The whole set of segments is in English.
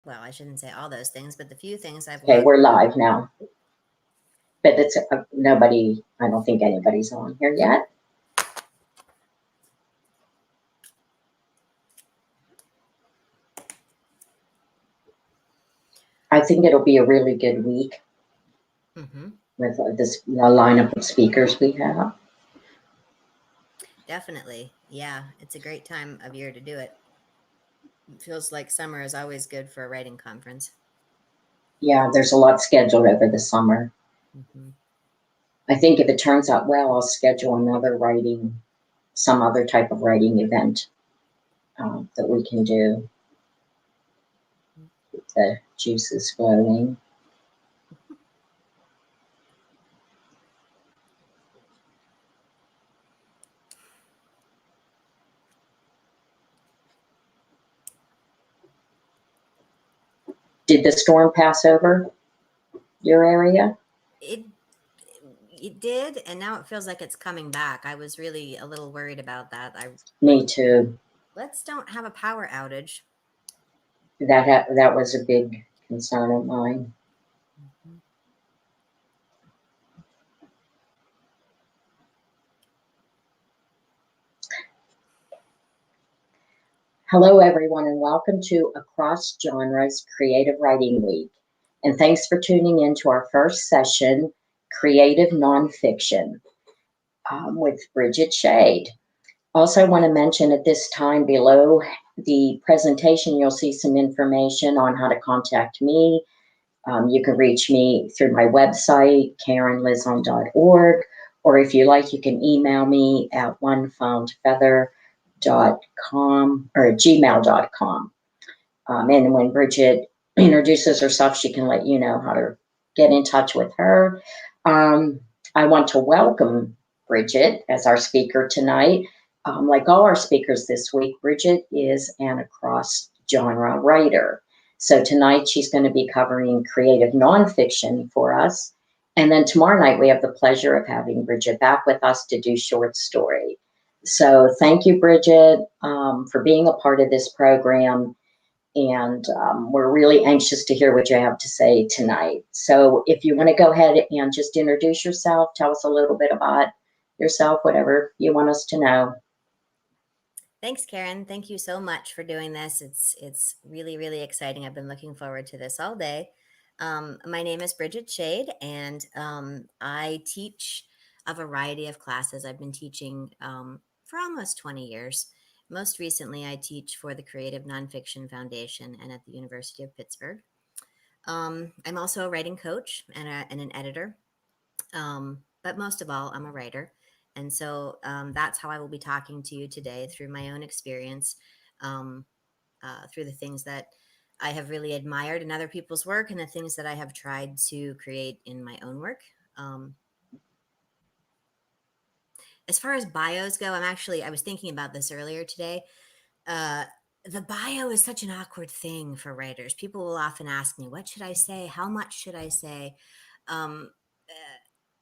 well, I shouldn't say all those things, but the few things I've Okay, loved. we're live now. But it's nobody, I don't think anybody's on here yet. I think it'll be a really good week with this lineup of speakers we have. Definitely. Yeah, it's a great time of year to do it. It feels like summer is always good for a writing conference. Yeah, there's a lot scheduled over the summer. I think if it turns out well, I'll schedule some other type of writing event that we can do. The juices flowing. Did the storm pass over your area? It did, and now it feels like it's coming back. I was really a little worried about that. Me too. Let's don't have a power outage. That was a big concern of mine. Hello, everyone, and welcome to Across Genres Creative Writing Week. And thanks for tuning in to our first session, Creative Nonfiction, with Bridget Shade. Also, I want to mention at this time below the presentation, you'll see some information on how to contact me. You can reach me through my website, karenlizon.org, or if you like, you can email me at onefoundfeather.com or gmail.com. And when Bridget introduces herself, she can let you know how to get in touch with her. I want to welcome Bridget as our speaker tonight. Like all our speakers this week, Bridget is an across-genre writer. So tonight she's going to be covering creative nonfiction for us. And then tomorrow night we have the pleasure of having Bridget back with us to do short story. So thank you, Bridget, for being a part of this program. And we're really anxious to hear what you have to say tonight. So if you want to go ahead and just introduce yourself, tell us a little bit about yourself, whatever you want us to know. Thanks, Karen. Thank you so much for doing this. It's really, really exciting. I've been looking forward to this all day. My name is Bridget Shade, and I teach a variety of classes. I've been teaching for almost 20 years. Most recently, I teach for the Creative Nonfiction Foundation and at the University of Pittsburgh. I'm also a writing coach and an editor. But most of all, I'm a writer. And so that's how I will be talking to you today through my own experience, through the things that I have really admired in other people's work and the things that I have tried to create in my own work. As far as bios go, I was thinking about this earlier today. The bio is such an awkward thing for writers. People will often ask me, what should I say? How much should I say?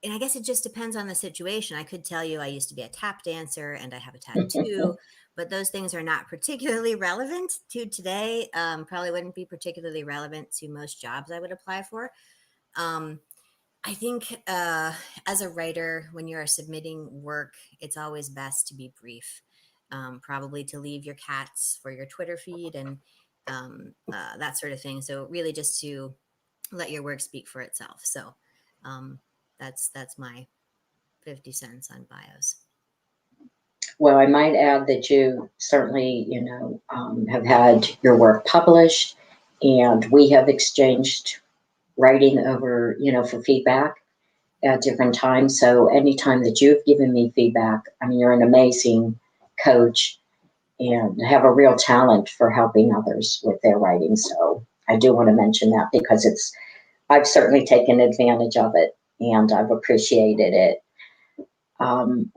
And I guess it just depends on the situation. I could tell you I used to be a tap dancer and I have a tattoo, but those things are not particularly relevant to today. Probably wouldn't be particularly relevant to most jobs I would apply for. I think as a writer, when you're submitting work, it's always best to be brief. Probably to leave your cats for your Twitter feed and that sort of thing. So really just to let your work speak for itself. So that's my 50 cents on bios. Well, I might add that you certainly, have had your work published, and we have exchanged writing over, for feedback at different times. So anytime that you've given me feedback, I mean, you're an amazing coach and have a real talent for helping others with their writing. So I do want to mention that because I've certainly taken advantage of it and I've appreciated it. I'm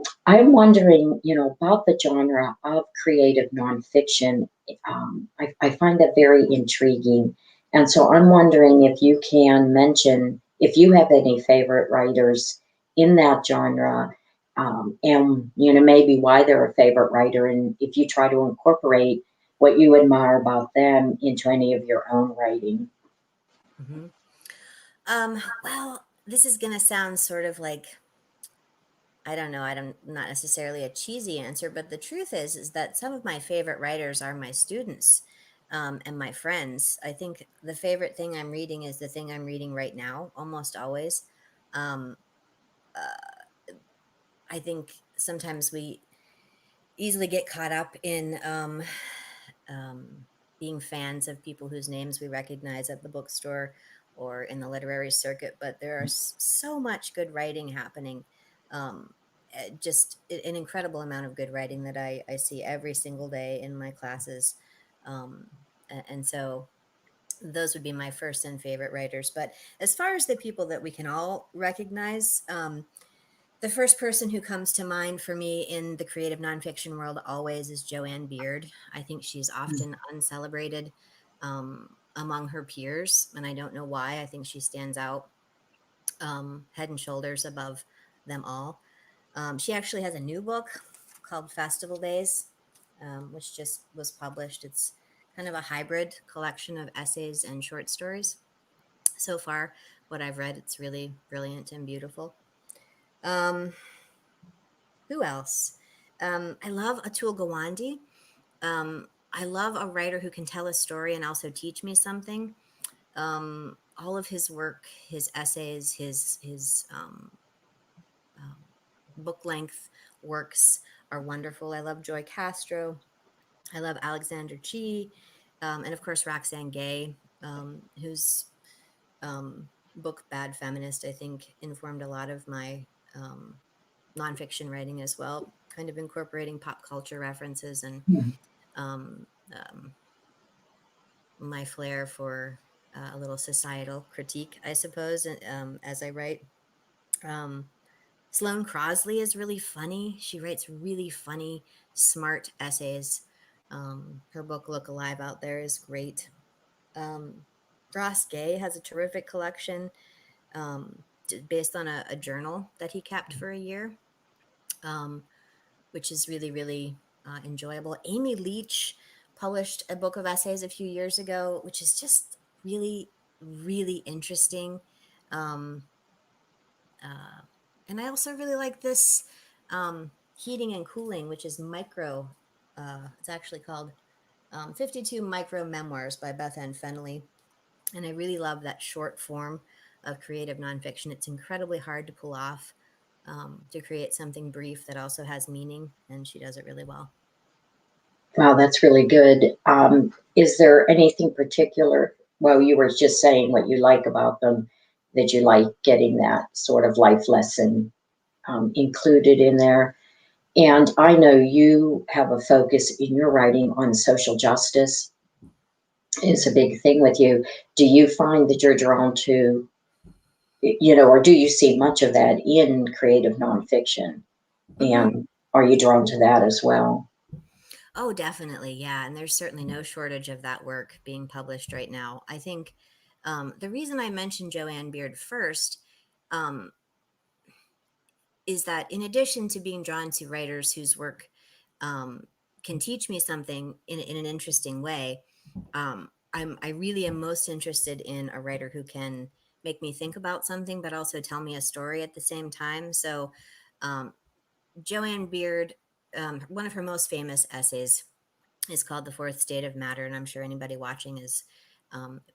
wondering, about the genre of creative nonfiction. I find that very intriguing. And so I'm wondering if you can mention if you have any favorite writers in that genre, and maybe why they're a favorite writer, and if you try to incorporate what you admire about them into any of your own writing. Hmm. Well, this is going to sound sort of like, I don't know, I don't, not necessarily a cheesy answer, but the truth is that some of my favorite writers are my students, and my friends. I think the favorite thing I'm reading is the thing I'm reading right now, almost always. Um, uh, I think sometimes we easily get caught up in being fans of people whose names we recognize at the bookstore or in the literary circuit, but there are so much good writing happening. Just an incredible amount of good writing that I see every single day in my classes. Um, and so those would be my first and favorite writers. But as far as the people that we can all recognize, the first person who comes to mind for me in the creative nonfiction world always is Joanne Beard. I think she's often uncelebrated among her peers, and I don't know why. I think she stands out head and shoulders above them all. She actually has a new book called Festival Days, which just was published. It's kind of a hybrid collection of essays and short stories. So far, what I've read, it's really brilliant and beautiful. Um, Who else? I love Atul Gawande. I love a writer who can tell a story and also teach me something. All of his work, his essays, his um, book length works are wonderful. I love Joy Castro. I love Alexander Chi, and of course Roxane Gay, whose book Bad Feminist, I think, informed a lot of my nonfiction writing as well, kind of incorporating pop culture references and Mhm. um, um, my flair for a little societal critique, I suppose, as I write. Um, Sloane Crosley is really funny. She writes really funny, smart essays. Her book Look Alive Out There is great. Um, Ross Gay has a terrific collection based on a journal that he kept for a year. Um, which is really, really enjoyable. Amy Leach published a book of essays a few years ago, which is just really, really interesting. Um, uh, and I also really like this Heating and Cooling, which is micro. It's actually called 52 Micro Memoirs by Beth Ann Fennelly. And I really love that short form of creative nonfiction. It's incredibly hard to pull off, to create something brief that also has meaning, and she does it really well. Wow, that's really good. Is there anything particular? Well, you were just saying what you like about them, that you like getting that sort of life lesson included in there. And I know you have a focus in your writing on social justice. It's a big thing with you. Do you find that you're drawn to, or do you see much of that in creative nonfiction? Hmm. And are you drawn to that as well? Oh, definitely. Yeah. And there's certainly no shortage of that work being published right now. I think the reason I mentioned Joanne Beard first um, is that in addition to being drawn to writers whose work um, can teach me something in an interesting way, I really am most interested in a writer who can make me think about something, but also tell me a story at the same time. So, um, Joanne Beard, one of her most famous essays is called The Fourth State of Matter. And I'm sure anybody watching is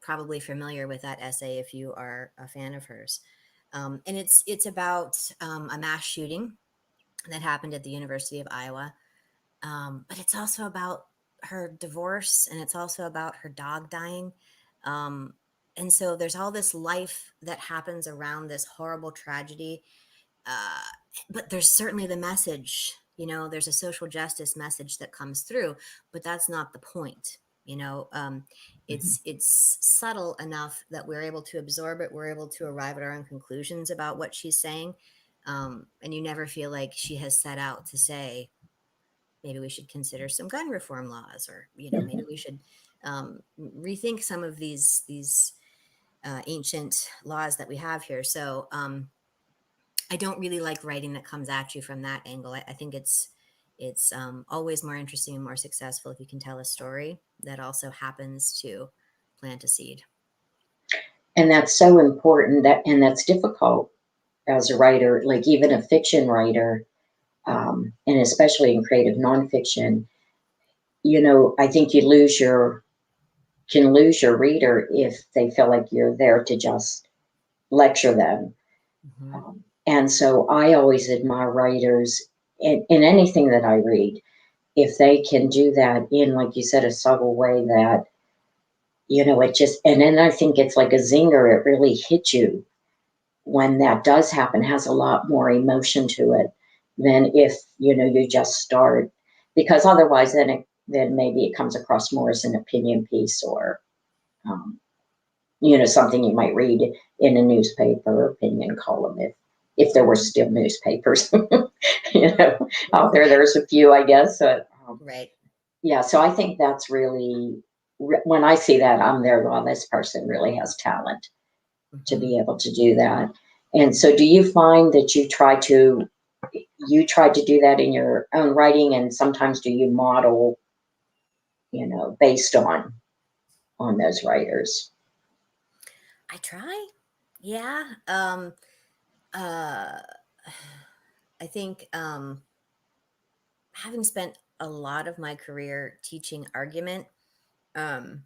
probably familiar with that essay if you are a fan of hers. And it's about a mass shooting that happened at the University of Iowa. But it's also about her divorce, and it's also about her dog dying. Um, and so there's all this life that happens around this horrible tragedy, uh, but there's certainly the message, there's a social justice message that comes through, but that's not the point. It's subtle enough that we're able to absorb it, we're able to arrive at our own conclusions about what she's saying, and you never feel like she has set out to say maybe we should consider some gun reform laws, or maybe we should rethink some of these ancient laws that we have here. So I don't really like writing that comes at you from that angle. I think it's always more interesting and more successful if you can tell a story that also happens to plant a seed. And that's so important, that and that's difficult as a writer, like even a fiction writer, and especially in creative nonfiction. I think you lose your can lose your reader if they feel like you're there to just lecture them. Hmm. And so I always admire writers in anything that I read, if they can do that in, like you said, a subtle way that, it just, and then I think it's like a zinger. It really hits you when that does happen, has a lot more emotion to it than if, you just start, because otherwise then maybe it comes across more as an opinion piece, or, um, something you might read in a newspaper opinion column, if there were Hmm. still newspapers, out there. There's a few, I guess. Right. Yeah, so I think that's really, when I see that, I'm there. Well, this person really has talent to Hmm. be able to do that. And so, do you find that you try to do that in your own writing, and sometimes do you model, based on those writers? I try. Yeah. Uh, I think having spent a lot of my career teaching argument, um,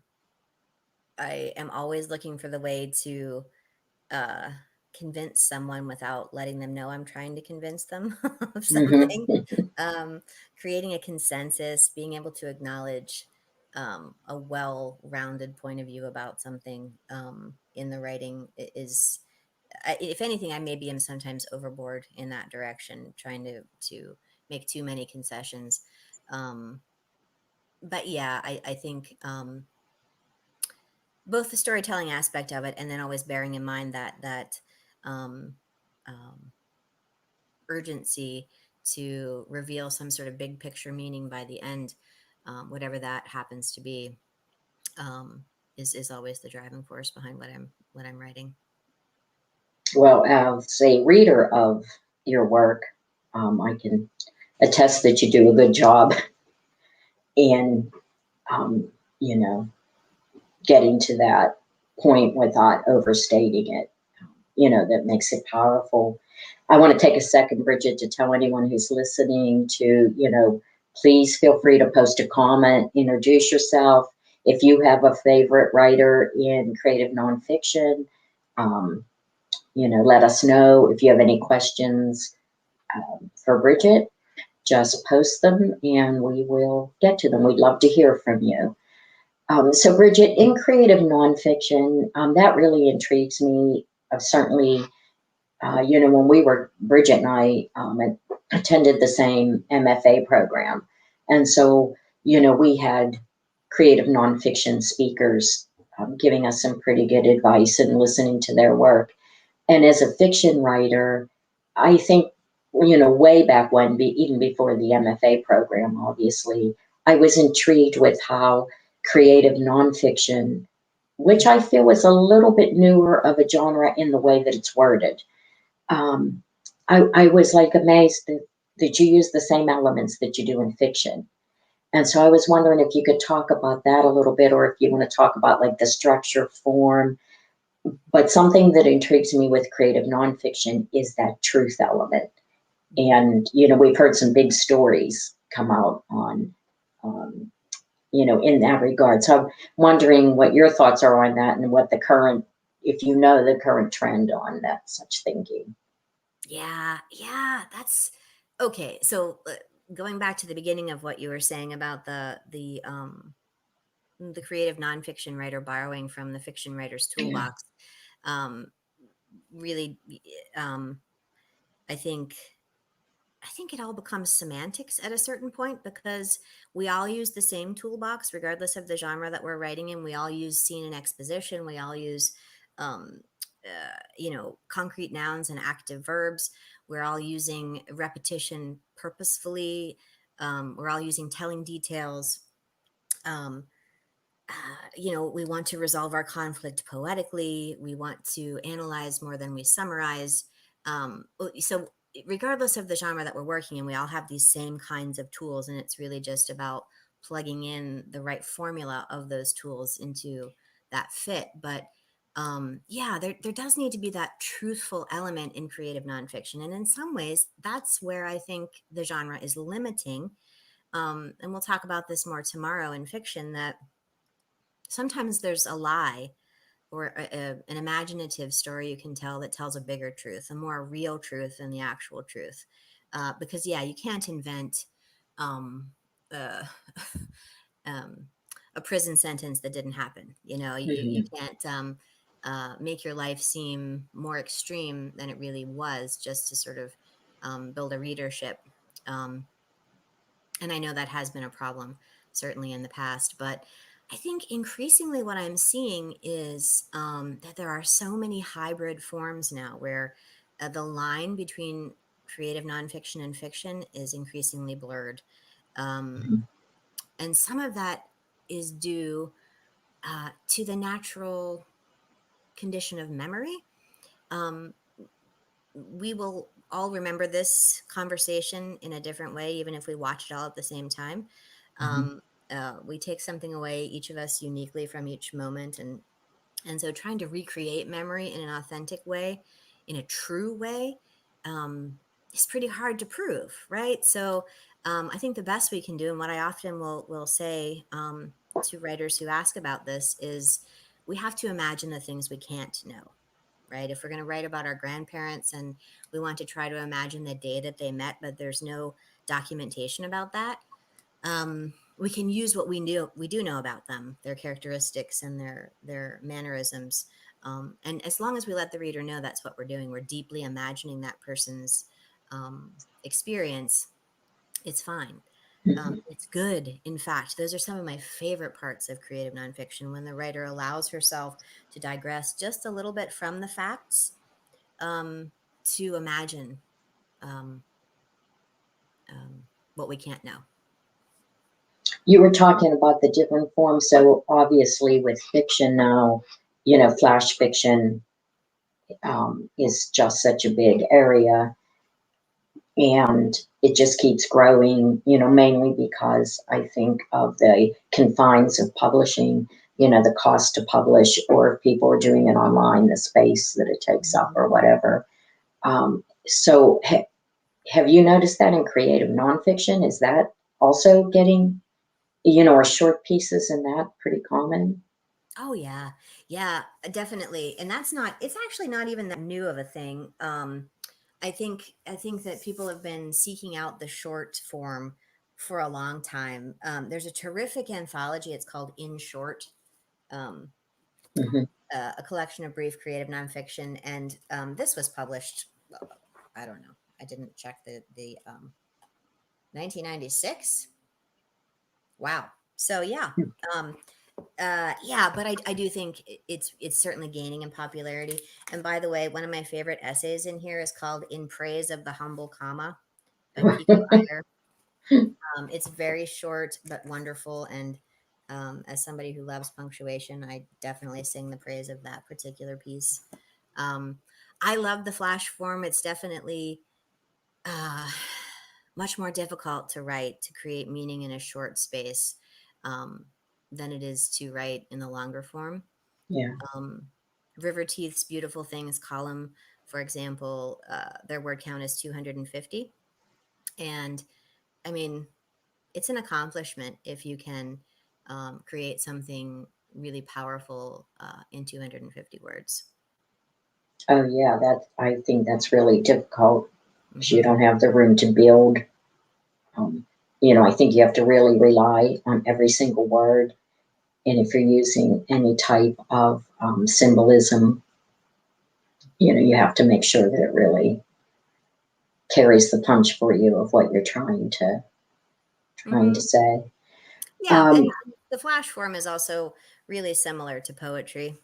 I am always looking for the way to uh, convince someone without letting them know I'm trying to convince them of something. Hmm. Um, Creating a consensus, being able to acknowledge a well-rounded point of view about something in the writing is, if anything, I maybe am sometimes overboard in that direction, trying to make too many concessions. Um, but yeah, I think both the storytelling aspect of it, and then always bearing in mind that um, um, urgency to reveal some sort of big picture meaning by the end, whatever that happens to be, is always the driving force behind what I'm writing. Well, as a reader of your work, I can attest that you do a good job in, um, you know, getting to that point without overstating it. That makes it powerful. I want to take a second, Bridget, to tell anyone who's listening to, please feel free to post a comment, introduce yourself. If you have a favorite writer in creative nonfiction, um, let us know. If you have any questions for Bridget, just post them and we will get to them. We'd love to hear from you. So, Bridget, in creative nonfiction, that really intrigues me. Certainly, when Bridget and I attended the same MFA program. And so, we had creative nonfiction speakers giving us some pretty good advice and listening to their work. And as a fiction writer, I think, way back when, even before the MFA program, obviously, I was intrigued with how creative nonfiction, which I feel is a little bit newer of a genre in the way that it's worded. um, I was like amazed that you use the same elements that you do in fiction. And so I was wondering if you could talk about that a little bit, or if you want to talk about like the structure, form. But something that intrigues me with creative nonfiction is that truth element. Mhm. And, we've heard some big stories come out um, in that regard. So I'm wondering what your thoughts are on that, and what if you know the current trend on that such thinking. Yeah, yeah, that's okay. So going back to the beginning of what you were saying about the creative nonfiction writer borrowing from the fiction writer's Yeah. toolbox, um, really, um, I think I think it all becomes semantics at a certain point, because we all use the same toolbox regardless of the genre that we're writing in. We all use scene and exposition. We all use, um, concrete nouns and active verbs. We're all using repetition purposefully. We're all using telling details. Um, we want to resolve our conflict poetically. We want to analyze more than we summarize. So regardless of the genre that we're working in, we all have these same kinds of tools, and it's really just about plugging in the right formula of those tools into that fit. But yeah, there does need to be that truthful element in creative nonfiction. And in some ways, that's where I think the genre is limiting. And we'll talk about this more tomorrow in fiction, that sometimes there's a lie or an imaginative story you can tell that tells a bigger truth, a more real truth than the actual truth. Because yeah, you can't invent um, uh, um, a prison sentence that didn't happen. You know, you Mhm. can't make your life seem more extreme than it really was, just to sort of build a readership. Um, and I know that has been a problem, certainly in the past. But I think increasingly what I'm seeing is that there are so many hybrid forms now where the line between creative nonfiction and fiction is increasingly blurred. Um, Mhm. and some of that is due to the natural condition of memory. Um, we will all remember this conversation in a different way, even if we watch it all at the same time. Mhm. Um, we take something away, each of us uniquely, from each moment, and so trying to recreate memory in an authentic way, in a true way, um, is pretty hard to prove, right? So I think the best we can do, and what I often will say to writers who ask about this, is we have to imagine the things we can't know, right? If we're going to write about our grandparents and we want to try to imagine the day that they met, but there's no documentation about that, we can use what we do know about them, their characteristics and their mannerisms. And as long as we let the reader know that's what we're doing, we're deeply imagining that person's um, experience, it's fine. Mhm. It's good. In fact, those are some of my favorite parts of creative nonfiction, when the writer allows herself to digress just a little bit from the facts, um, to imagine um, um, what we can't know. You were talking about the different forms. So obviously, with fiction now, flash fiction is just such a big area, and it just keeps growing. Mainly because I think of the confines of publishing. The cost to publish, or if people are doing it online, the space that it takes up, Mhm. or whatever. So, have you noticed that in creative nonfiction? Is that also getting, or short pieces in that pretty common? Oh yeah. Yeah, definitely. And that's not, it's actually not even that new of a thing. I think that people have been seeking out the short form for a long time. There's a terrific anthology. It's called In Short, um, Hmm. a collection of brief creative nonfiction. And this was published, I don't know. I didn't check the 1996. Wow. So yeah. Um, yeah, but I do think it's certainly gaining in popularity. And by the way, one of my favorite essays in here is called "In Praise of the Humble Comma" by Pico Iyer. It's very short but wonderful, and as somebody who loves punctuation, I definitely sing the praise of that particular piece. Um, I love the flash form. It's definitely uh, much more difficult to write, to create meaning in a short space, um, than it is to write in the longer form. Yeah. um, River Teeth's Beautiful Things column, for example, their word count is 250. And I mean, it's an accomplishment if you can create something really powerful in 250 words. Oh, yeah. I think that's really difficult because you Hmm. don't have the room to build. Um, I think you have to really rely on every single word. And if you're using any type of symbolism, you have to make sure that it really carries the punch for you of what you're trying to Hmm. say. Yeah. And Um, the flash form is also really similar to poetry,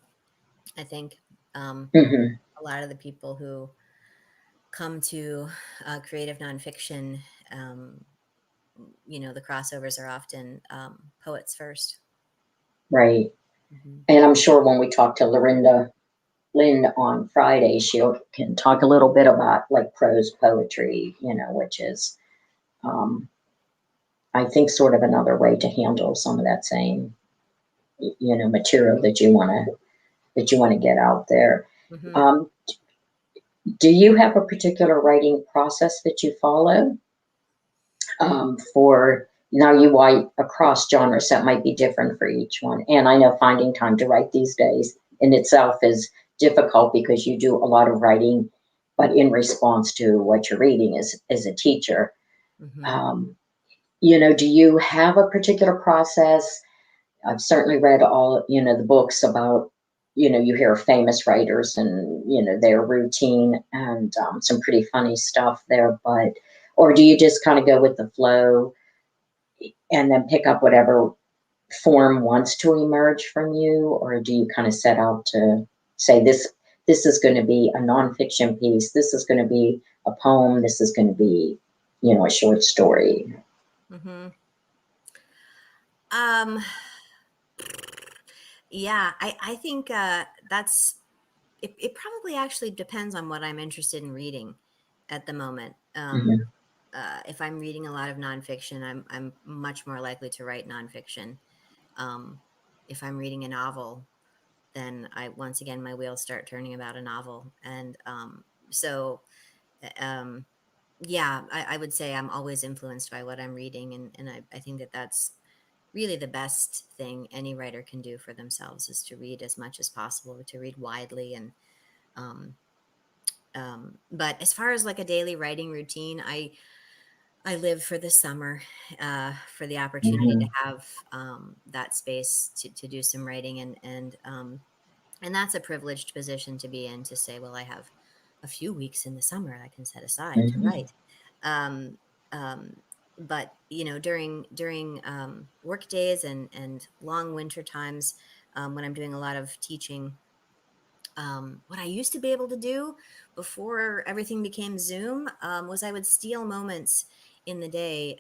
I think. Um, mhm. a lot of the people who come to creative nonfiction, um, the crossovers are often poets first. Right. Hmm. And I'm sure when we talk to Lorinda Lynn on Friday, she can talk a little bit about like prose poetry, which is, um, I think, sort of another way to handle some of that same, material that you want to get out there. Hmm. Um, do you have a particular writing process that you follow? For now, you write across genres that might be different for each one. And I know finding time to write these days in itself is difficult because you do a lot of writing, but in response to what you're reading as a teacher. Hmm. Um, do you have a particular process? I've certainly read all, the books about, you hear of famous writers and, their routine and some pretty funny stuff there, or do you just kind of go with the flow and then pick up whatever form wants to emerge from you, or do you kind of set out to say this is going to be a nonfiction piece, this is going to be a poem, this is going to be, a short story? Hmm. Um, yeah, I think it probably actually depends on what I'm interested in reading at the moment. Hmm. If I'm reading a lot of nonfiction, I'm much more likely to write nonfiction. Um, if I'm reading a novel, then I once again my wheels start turning about a novel, and so um, yeah, I would say I'm always influenced by what I'm reading, and I think that that's really the best thing any writer can do for themselves is to read as much as possible, to read widely, and um, but as far as like a daily writing routine, I live for the summer, for the opportunity to Hmm. have that space to do some writing, and that's a privileged position to be in, to say, well, I have a few weeks in the summer I can set aside to Hmm. write. Um, um, but during work days and long winter times, when I'm doing a lot of teaching, what I used to be able to do before everything became Zoom, was I would steal moments in the day,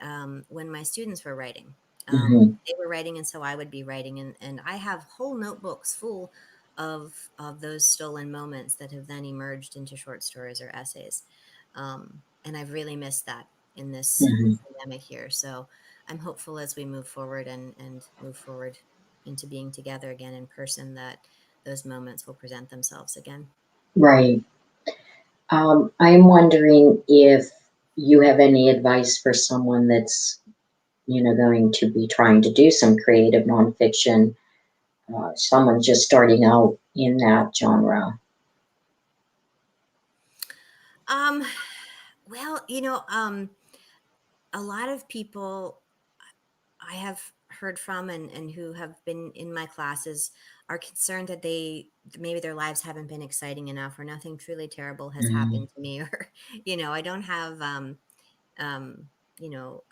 when my students were writing. Hmm. They were writing, and so I would be writing, and I have whole notebooks full of those stolen moments that have then emerged into short stories or essays. And I've really missed that in this Hmm. pandemic here. So I'm hopeful as we move forward and move forward into being together again in person, that those moments will present themselves again. Right. I'm wondering if you have any advice for someone that's, going to be trying to do some creative nonfiction, someone just starting out in that genre. Um, well, a lot of people I have heard from and who have been in my classes are concerned that maybe their lives haven't been exciting enough, or nothing truly terrible has Mm-hmm. happened to me, or I don't have um, you know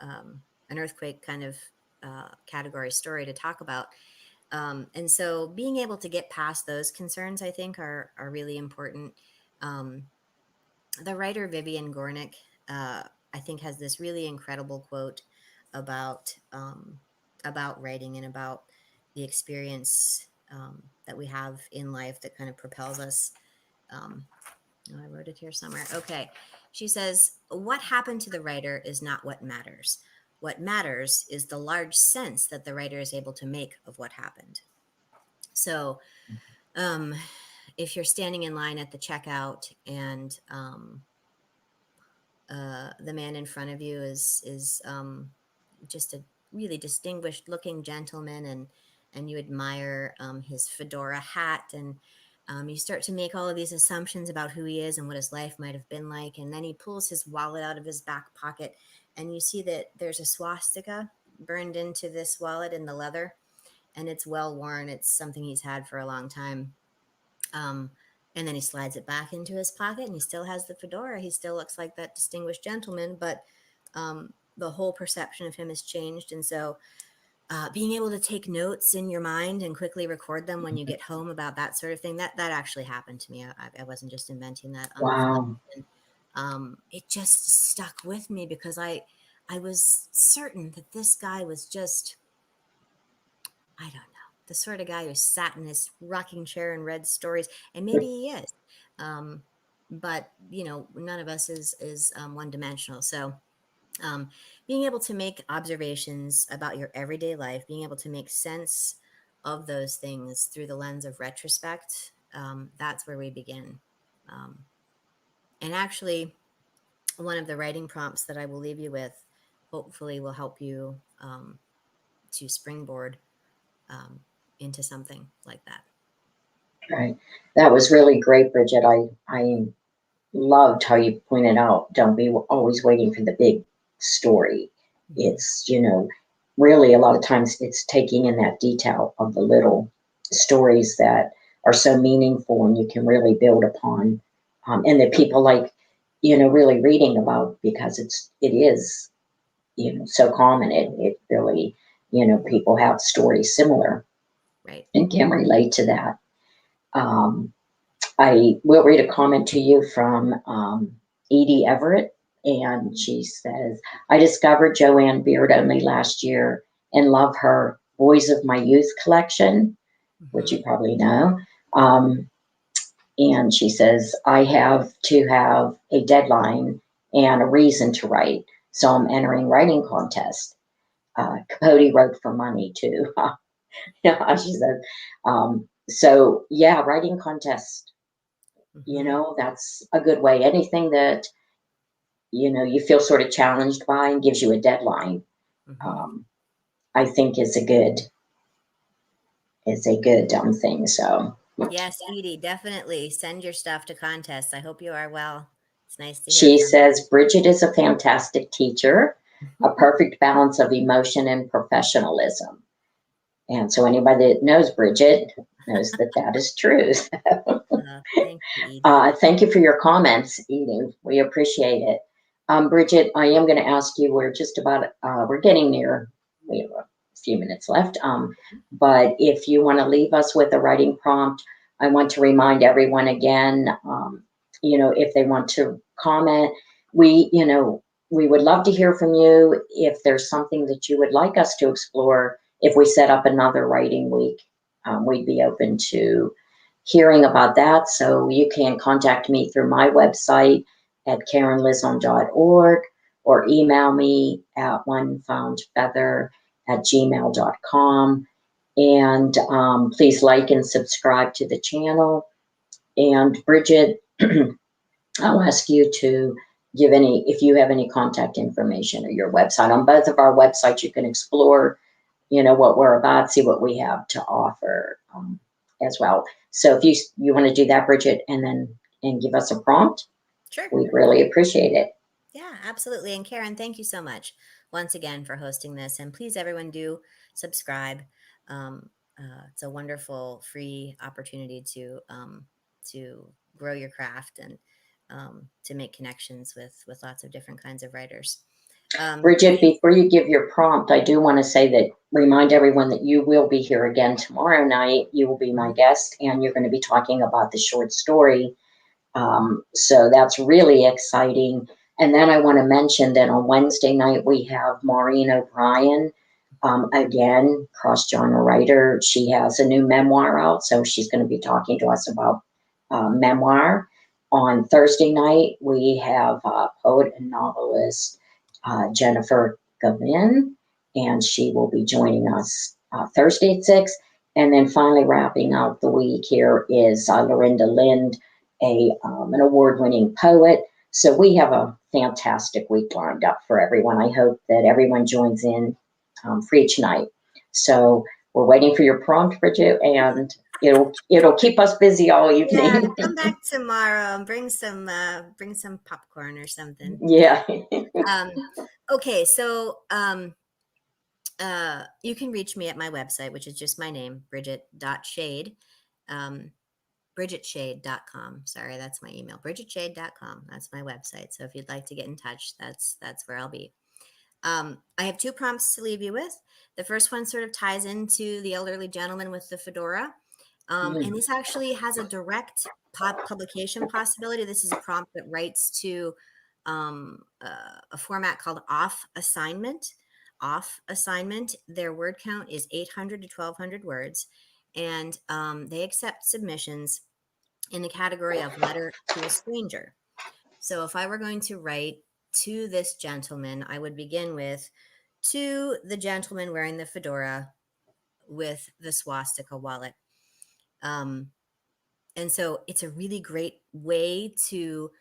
an earthquake kind of category story to talk about. And so being able to get past those concerns, I think, are really important. Um, the writer Vivian Gornick, uh, I think, has this really incredible quote about writing and about the experience that we have in life that kind of propels us. Um, oh, I wrote it here somewhere. Okay, she says, "What happened to the writer is not what matters. What matters is the large sense that the writer is able to make of what happened." So, um, if you're standing in line at the checkout, and the man in front of you is just a really distinguished looking gentleman, and you admire his fedora hat, and you start to make all of these assumptions about who he is and what his life might have been like, and then he pulls his wallet out of his back pocket, and you see that there's a swastika burned into this wallet in the leather, and it's well worn. It's something he's had for a long time. um, and then he slides it back into his pocket, and he still has the fedora. He still looks like that distinguished gentleman, but the whole perception of him has changed. And so, being able to take notes in your mind and quickly record them when you get home about that sort of thing, that actually happened to me. I wasn't just inventing that on the fly. Wow. And it just stuck with me because I was certain that this guy was just, I don't know. the sort of guy who sat in his rocking chair and read stories, and maybe he is. Um, but none of us is one dimensional. So um, being able to make observations about your everyday life, being able to make sense of those things through the lens of retrospect, that's where we begin. Um, and actually, one of the writing prompts that I will leave you with hopefully will help you to springboard um, into something like that. Right. That was really great, Bridget. I loved how you pointed out, don't be always waiting for the big story. Mm-hmm. It's, really a lot of times it's taking in that detail of the little stories that are so meaningful and you can really build upon. And that people like, really reading about because it is, so common. It really, people have stories similar Right. and can relate to that. Um, I will read a comment to you from Edie Everett, and she says, I discovered Joanne Beard only last year and love her Boys of My Youth collection, which Mm-hmm. you probably know. Um, and she says, I have to have a deadline and a reason to write. So I'm entering writing contest. Capote wrote for money too. Yeah, she said. So yeah, writing contest, Mm-hmm. that's a good way. Anything that, you feel sort of challenged by and gives you a deadline, Mm-hmm. um, I think is a good thing. So Yes, Edie, definitely send your stuff to contests. I hope you are well. It's nice to hear she from says Bridget is a fantastic teacher, a you. perfect balance of emotion and professionalism. And so anybody that knows Bridget knows that that is true. Thank you, Edie. Thank you for your comments, Edie. We appreciate it. Bridget, I am going to ask you, we're getting near, we have a few minutes left. But if you want to leave us with a writing prompt, I want to remind everyone again, if they want to comment, we would love to hear from you. If there's something that you would like us to explore, if we set up another writing week, we'd be open to hearing about that. So you can contact me through my website at karenlizon.org or email me at onefoundfeather@gmail.com. And please like and subscribe to the channel. And Bridget, I'll ask you to if you have any contact information or your website. On both of our websites, you can explore what we're about, see what we have to offer as well. So if you want to do that, Bridget, and give us a prompt, Sure. we'd really appreciate it. Yeah, absolutely. And Karen, thank you so much once again for hosting this. And please, everyone, do subscribe. Um, it's a wonderful free opportunity to grow your craft and to make connections with lots of different kinds of writers. Bridget, Thanks. before you give your prompt, I do want to say that remind everyone that you will be here again tomorrow night. You will be my Mhm. guest, and you're going to be talking about the short story. So that's really exciting. And then I want to mention that on Wednesday night, we have Maureen O'Brien, again, cross genre writer. She has a new memoir out, so she's going to be talking to us about memoir. On Thursday night, we have poet and novelist Jennifer Gavin, and she will be joining us Thursday at 6. And then finally, wrapping out the week here is Lorinda Lind, an award-winning poet. So we have a fantastic week lined up for everyone. I hope that everyone joins in for each night. So we're waiting for your prompt, Bridget, and it'll keep us busy all Yeah, evening. come back tomorrow and bring some popcorn or something. Yeah. Um, okay, so you can reach me at my website, which is just my name, Bridget.shade. Um, BridgetShade.com. Sorry, that's my email. BridgetShade.com. That's my website. So if you'd like to get in touch, that's where I'll be. I have two prompts to leave you with. The first one sort of ties into the elderly gentleman with the fedora. And this actually has a direct publication possibility. This is a prompt that writes to a format called off assignment. off assignment. Their word count is 800 to 1200 words, and they accept submissions in the category of letter to a stranger. So if I were going to write to this gentleman, I would begin with to the gentleman wearing the fedora with the swastika wallet. Um, and so it's a really great way to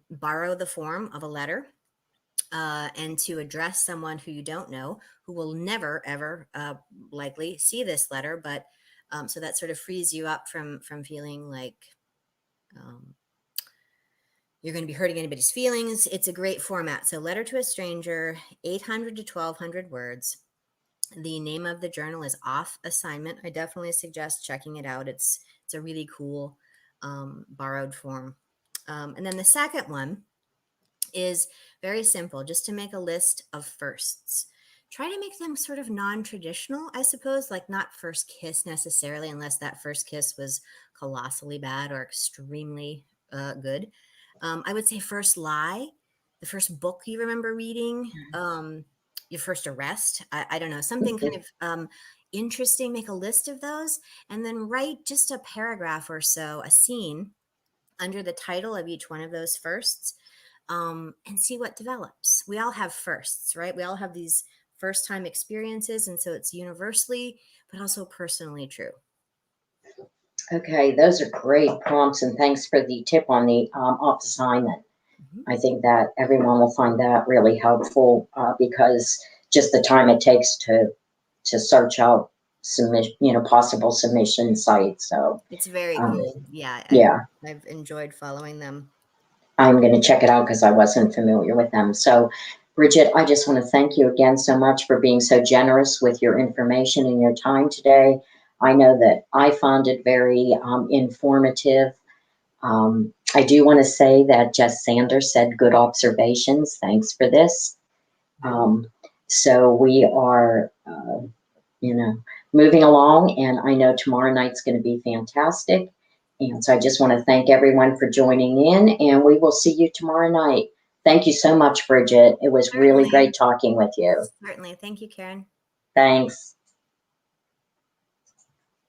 borrow the form of a letter and to address someone who you don't know, who will never, ever likely see this letter. But so that sort of frees you up from feeling like um, you're going to be hurting anybody's feelings. It's a great format. So, letter to a stranger, 800 to 1200 words. The name of the journal is Off Assignment. I definitely suggest checking it out. It's a really cool borrowed form. And then the second one is very simple, just to make a list of firsts. Try to make them sort of non-traditional, I suppose, like not first kiss necessarily, unless that first kiss was colossally bad or extremely good. I would say first lie, the first book you remember reading, your first arrest. I don't know, something kind of interesting. Make a list of those and then write just a paragraph or so, a scene under the title of each one of those firsts, and see what develops. We all have firsts, right? We all have these first time experiences. And so it's universally, but also personally true. Okay, those are great prompts, and thanks for the tip on the off assignment. Mhm. I think that everyone will find that really helpful because just the time it takes to search out possible submission sites. So It's very um, cool. Yeah, yeah, I've enjoyed following them. I'm going to check it out because I wasn't familiar with them. So, Bridget, I just want to thank you again so much for being so generous with your information and your time today. I know that I found it very informative. I do want to say that Jess Sanders said good observations. Thanks for this. Mhm. So we are, you know, moving along, and I know tomorrow night's going to be fantastic. And so I just want to thank everyone for joining in, and we will see you tomorrow night. Thank you so much, Bridget. It was really Certainly. great talking with you. Certainly. Thank you, Karen. Thanks.